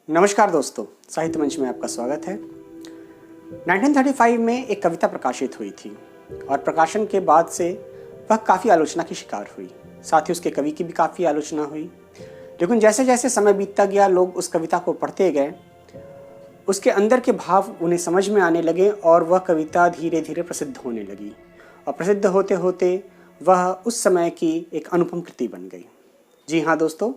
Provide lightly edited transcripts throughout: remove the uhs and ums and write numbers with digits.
नमस्कार दोस्तों, साहित्य मंच में आपका स्वागत है। 1935 में एक कविता प्रकाशित हुई थी और प्रकाशन के बाद से वह काफ़ी आलोचना की शिकार हुई। साथ ही उसके कवि की भी काफ़ी आलोचना हुई। लेकिन जैसे जैसे समय बीतता गया, लोग उस कविता को पढ़ते गए, उसके अंदर के भाव उन्हें समझ में आने लगे और वह कविता धीरे धीरे प्रसिद्ध होने लगी। और प्रसिद्ध होते होते वह उस समय की एक अनुपम कृति बन गई। जी हाँ दोस्तों,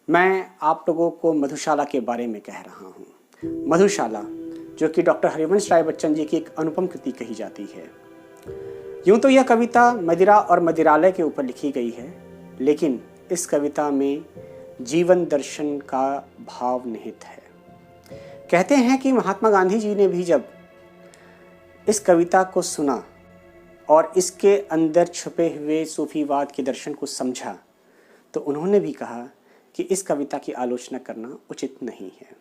मैं आप लोगों को मधुशाला के बारे में कह रहा हूँ। मधुशाला, जो कि डॉक्टर हरिवंश राय बच्चन जी की एक अनुपम कृति कही जाती है। यूँ तो यह कविता मदिरा और मदिरालय के ऊपर लिखी गई है, लेकिन इस कविता में जीवन दर्शन का भाव निहित है। कहते हैं कि महात्मा गांधी जी ने भी जब इस कविता को सुना और इसके अंदर छुपे हुए सूफीवाद के दर्शन को समझा, तो उन्होंने भी कहा कि इस कविता की आलोचना करना उचित नहीं है।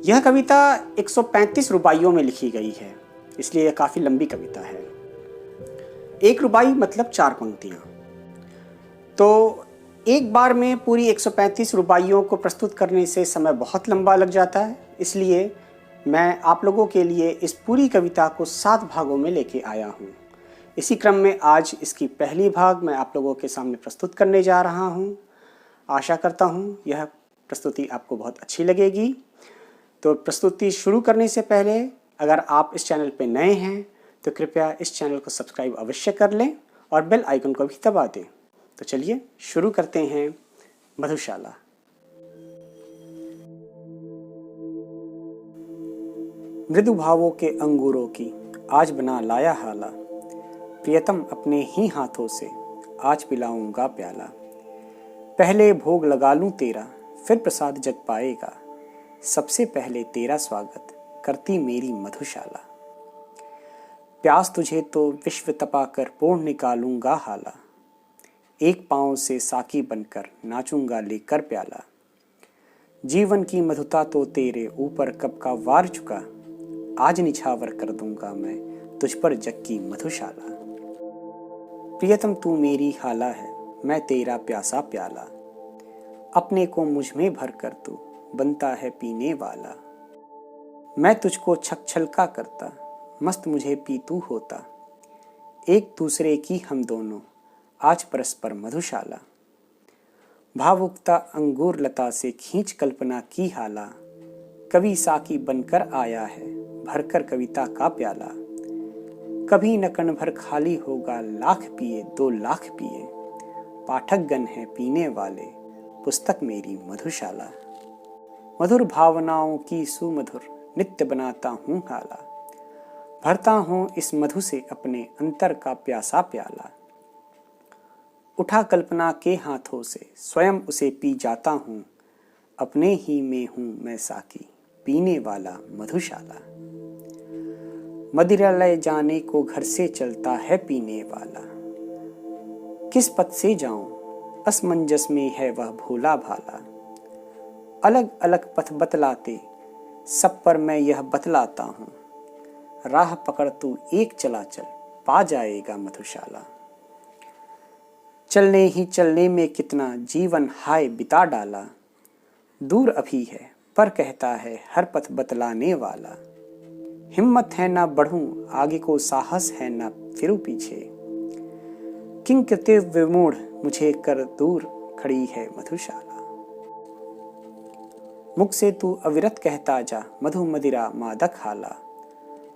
यह कविता 135 रुबाइयों में लिखी गई है, इसलिए यह काफ़ी लंबी कविता है। एक रुबाई मतलब 4 पंक्तियाँ। तो एक बार में पूरी 135 रुबाइयों को प्रस्तुत करने से समय बहुत लंबा लग जाता है, इसलिए मैं आप लोगों के लिए इस पूरी कविता को 7 भागों में लेके आया हूँ। इसी क्रम में आज इसकी पहली भाग मैं आप लोगों के सामने प्रस्तुत करने जा रहा हूँ। आशा करता हूँ यह प्रस्तुति आपको बहुत अच्छी लगेगी। तो प्रस्तुति शुरू करने से पहले अगर आप इस चैनल पर नए हैं तो कृपया इस चैनल को सब्सक्राइब अवश्य कर लें और बेल आइकन को भी दबा दें। तो चलिए शुरू करते हैं मधुशाला। मृदु भावों के अंगूरों की आज बना लाया हाला, प्रियतम अपने ही हाथों से आज पिलाऊंगा प्याला। पहले भोग लगा लूं तेरा, फिर प्रसाद जग पाएगा, सबसे पहले तेरा स्वागत करती मेरी मधुशाला। प्यास तुझे तो विश्व तपा कर पूर्ण निकालूंगा हाला, एक पांव से साकी बनकर नाचूंगा लेकर प्याला। जीवन की मधुता तो तेरे ऊपर कब का वार चुका, आज निछावर कर दूंगा मैं तुझ पर जग की मधुशाला। प्रियतम तू मेरी हाला है, मैं तेरा प्यासा प्याला, अपने को मुझ में भर कर तू बनता है पीने वाला। मैं तुझको छक छलका करता, मस्त मुझे पी तू होता, एक दूसरे की हम दोनों आज परस्पर मधुशाला। भावुकता अंगूर लता से खींच कल्पना की हाला, कवि साकी बनकर आया है भरकर कविता का प्याला। कभी न कण भर खाली होगा, लाख पिए 2 लाख पिए, पाठक गण है पीने वाले पुस्तक मेरी मधुशाला। मधुर भावनाओं की सुमधुर नित्य बनाता हूँ हाला, भरता हूँ इस मधु से अपने अंतर का प्यासा प्याला। उठा कल्पना के हाथों से स्वयं उसे पी जाता हूँ, अपने ही में हूँ मैं साकी पीने वाला मधुशाला। मदिरालय जाने को घर से चलता है पीने वाला, किस पथ से जाऊं असमंजस में है वह भोला भाला। अलग अलग पथ बतलाते सब पर मैं यह बतलाता हूँ, राह पकड़ तू एक चला चल पा जाएगा मधुशाला। चलने ही चलने में कितना जीवन हाय बिता डाला, दूर अभी है पर कहता है हर पथ बतलाने वाला। हिम्मत है ना बढ़ूं आगे को, साहस है ना फिरूं पीछे, किंग कृत्य विमूढ़ मुझे कर दूर खड़ी है मधुशाला। मुख से तू अविरत कहता जा मधु मदिरा मादक हाला,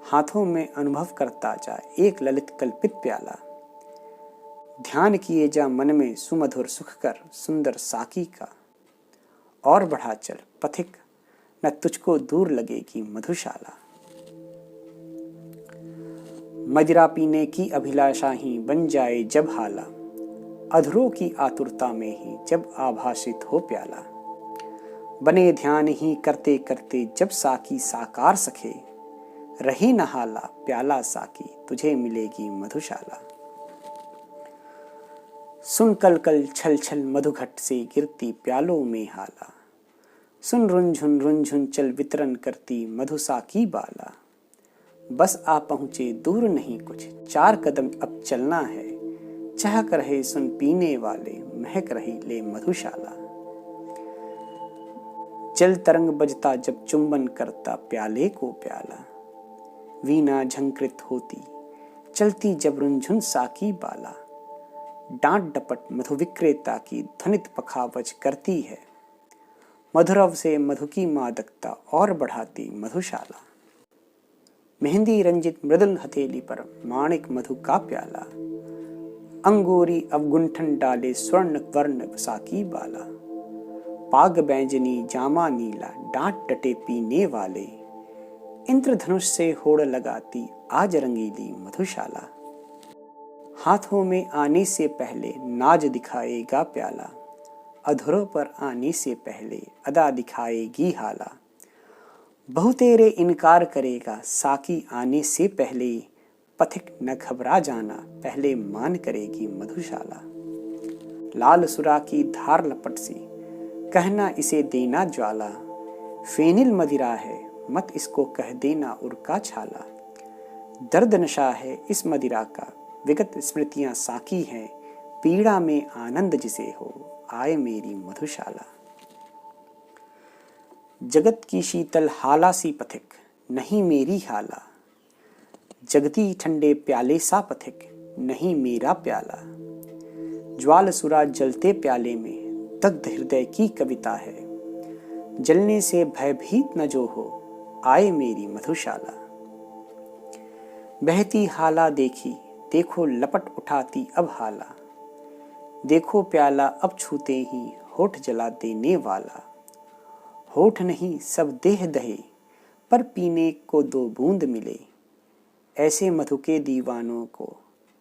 हाथों में अनुभव करता जा एक ललित कल्पित प्याला। ध्यान किए जा मन में सुमधुर सुख कर सुंदर साकी का, और बढ़ा चल पथिक न तुझको दूर लगेगी मधुशाला। मदिरा पीने की अभिलाषा ही बन जाए जब हाला, अधरों की आतुरता में ही जब आभासित हो प्याला। बने ध्यान ही करते करते जब साकी साकार सखे, रही न हाला प्याला साकी तुझे मिलेगी मधुशाला। सुन कल कल छल छल मधुघट से गिरती प्यालों में हाला, सुन रुंझुन चल वितरण करती मधुसाकी बाला। बस आ पहुँचे दूर नहीं कुछ 4 कदम अब चलना है, चहक रहे सुन पीने वाले महक रही ले मधुशाला। जल तरंग बजता जब चुंबन करता प्याले को प्याला, वीणा झंकृत होती चलती जब रुंझुन साकी बाला, डांट डपट मधु विक्रेता की ध्वनित पखावज करती है, मधुरव से मधु की मादकता और बढ़ाती मधुशाला, मेहंदी रंजित मृदुल हथेली पर माणिक मधु का प्याला, अंगूरी अवगुंठन डाले स्वर्ण वर्ण साकी बाला, पाग बैंजनी जामा नीला डांट डटे पीने वाले, इंद्रधनुष से होड़ लगाती आज रंगीली मधुशाला, हाथों में आने से पहले नाज दिखाएगा प्याला, अधरों पर आने से पहले अदा दिखाएगी हाला, बहु तेरे इनकार करेगा साकी आने से पहले, पथिक न घबरा जाना पहले मान करेगी मधुशाला, लाल सुरा की धार लपट सी कहना इसे देना ज्वाला, फेनिल मदिरा है मत इसको कह देना उड़का छाला, दर्द नशा है इस मदिरा का विगत स्मृतियां साकी हैं, पीड़ा में आनंद जिसे हो आए मेरी मधुशाला, जगत की शीतल हाला सी पथिक नहीं मेरी हाला, जगती ठंडे प्याले सा पथिक नहीं मेरा प्याला, ज्वाल सुरा जलते प्याले में दग्ध हृदय की कविता है, जलने से भयभीत न जो हो आए मेरी मधुशाला, बहती हाला देखी देखो लपट उठाती अब हाला, देखो प्याला अब छूते ही होठ जला देने वाला, होठ नहीं सब देह दहे पर पीने को दो बूंद मिले, ऐसे मधु के दीवानों को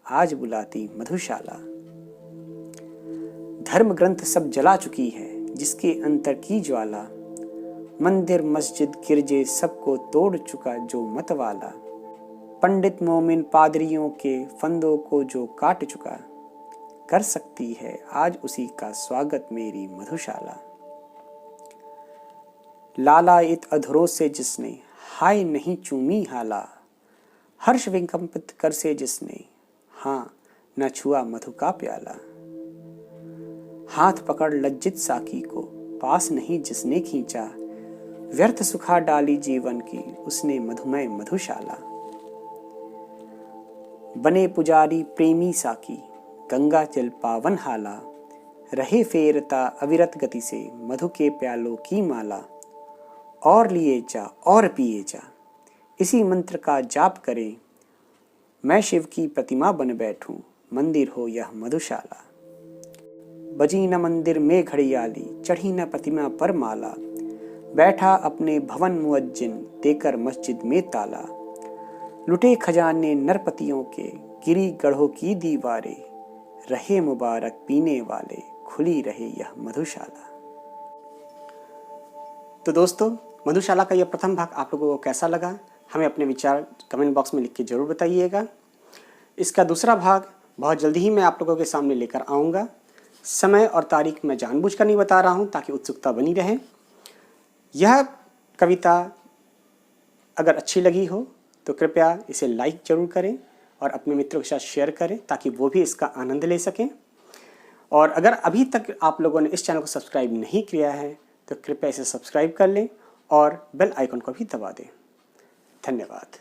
आज बुलाती मधुशाला, धर्म ग्रंथ सब जला चुकी है जिसके अंतर की ज्वाला, मंदिर मस्जिद गिरजे सबको तोड़ चुका जो मत वाला, पंडित मोमिन पादरियों के फंदों को जो काट चुका, कर सकती है आज उसी का स्वागत मेरी मधुशाला, लालायित अधरों से जिसने हाय नहीं चूमी हाला, हर्ष विकंपित कर से जिसने हाँ न छुआ मधु का प्याला, हाथ पकड़ लज्जित साकी को पास नहीं जिसने खींचा, व्यर्थ सुखा डाली जीवन की उसने मधुमय मधुशाला, बने पुजारी प्रेमी साकी गंगा जल पावन हाला, रहे फेरता अविरत गति से मधु के प्यालों की माला, और लिए जा और पिए जा इसी मंत्र का जाप करें, मैं शिव की प्रतिमा बन बैठूं मंदिर हो यह मधुशाला, बजी न मंदिर में घड़ियाली चढ़ी न प्रतिमा पर माला, बैठा अपने भवन मुअज्जिन देकर मस्जिद में ताला, लुटे खजाने नरपतियों के गिरी गढ़ों की दीवारें, रहे मुबारक पीने वाले खुली रहे यह मधुशाला। तो दोस्तों, मधुशाला का यह प्रथम भाग आप लोगों को कैसा लगा, हमें अपने विचार कमेंट बॉक्स में लिख के ज़रूर बताइएगा। इसका दूसरा भाग बहुत जल्दी ही मैं आप लोगों के सामने लेकर आऊँगा। समय और तारीख मैं जानबूझकर नहीं बता रहा हूँ ताकि उत्सुकता बनी रहे। यह कविता अगर अच्छी लगी हो तो कृपया इसे लाइक ज़रूर करें और अपने मित्रों के साथ शेयर करें ताकि वो भी इसका आनंद ले सकें। और अगर अभी तक आप लोगों ने इस चैनल को सब्सक्राइब नहीं किया है तो कृपया इसे सब्सक्राइब कर लें और बेल आइकन को भी दबा दें। धन्यवाद।